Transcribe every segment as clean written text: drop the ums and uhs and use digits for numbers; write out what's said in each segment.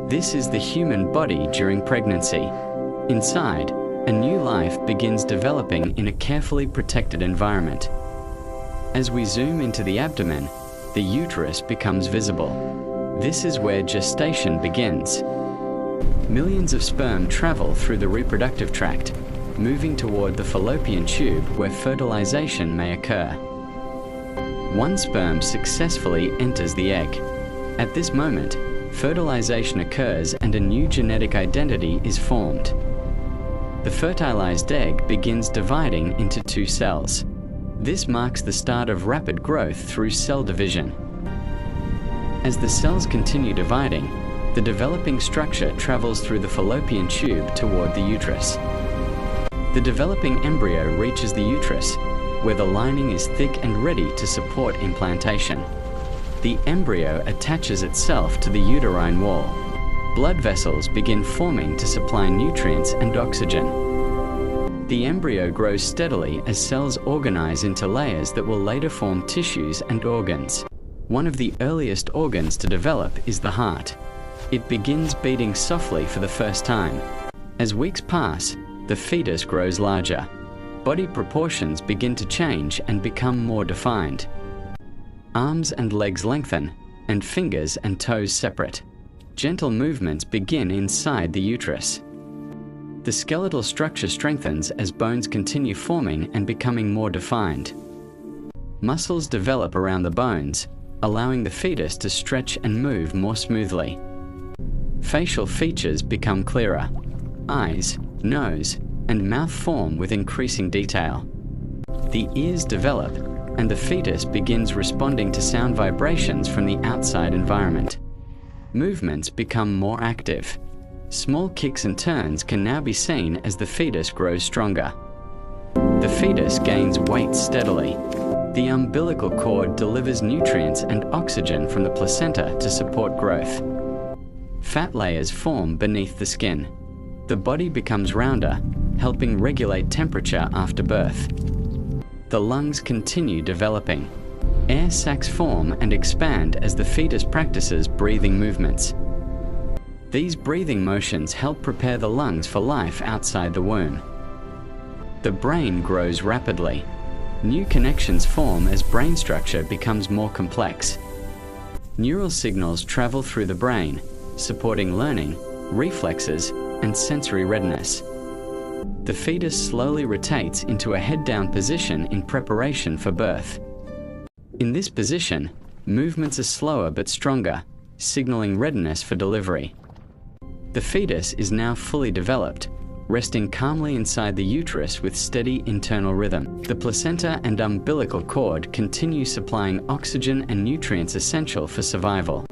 This is the human body during pregnancy. Inside, a new life begins developing in a carefully protected environment. As we zoom into the abdomen, the uterus becomes visible. This is where gestation begins. Millions of sperm travel through the reproductive tract, moving toward the fallopian tube where fertilization may occur. One sperm successfully enters the egg. At this moment, fertilization occurs and a new genetic identity is formed. The fertilized egg begins dividing into two cells. This marks the start of rapid growth through cell division. As the cells continue dividing, the developing structure travels through the fallopian tube toward the uterus. The developing embryo reaches the uterus, where the lining is thick and ready to support implantation. The embryo attaches itself to the uterine wall. Blood vessels begin forming to supply nutrients and oxygen. The embryo grows steadily as cells organize into layers that will later form tissues and organs. One of the earliest organs to develop is the heart. It begins beating softly for the first time. As weeks pass, the fetus grows larger. Body proportions begin to change and become more defined. Arms and legs lengthen, and fingers and toes separate. Gentle movements begin inside the uterus. The skeletal structure strengthens as bones continue forming and becoming more defined. Muscles develop around the bones, allowing the fetus to stretch and move more smoothly. Facial features become clearer. Eyes, nose, and mouth form with increasing detail. The ears develop, and the fetus begins responding to sound vibrations from the outside environment. Movements become more active. Small kicks and turns can now be seen as the fetus grows stronger. The fetus gains weight steadily. The umbilical cord delivers nutrients and oxygen from the placenta to support growth. Fat layers form beneath the skin. The body becomes rounder, helping regulate temperature after birth. The lungs continue developing. Air sacs form and expand as the fetus practices breathing movements. These breathing motions help prepare the lungs for life outside the womb. The brain grows rapidly. New connections form as brain structure becomes more complex. Neural signals travel through the brain, supporting learning, reflexes, and sensory readiness. The fetus slowly rotates into a head-down position in preparation for birth. In this position, movements are slower but stronger, signaling readiness for delivery. The fetus is now fully developed, resting calmly inside the uterus with steady internal rhythm. The placenta and umbilical cord continue supplying oxygen and nutrients essential for survival.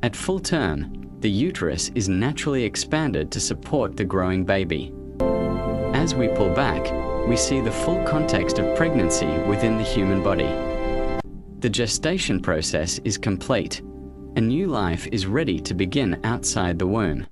At full term, the uterus is naturally expanded to support the growing baby. As we pull back, we see the full context of pregnancy within the human body. The gestation process is complete. A new life is ready to begin outside the womb.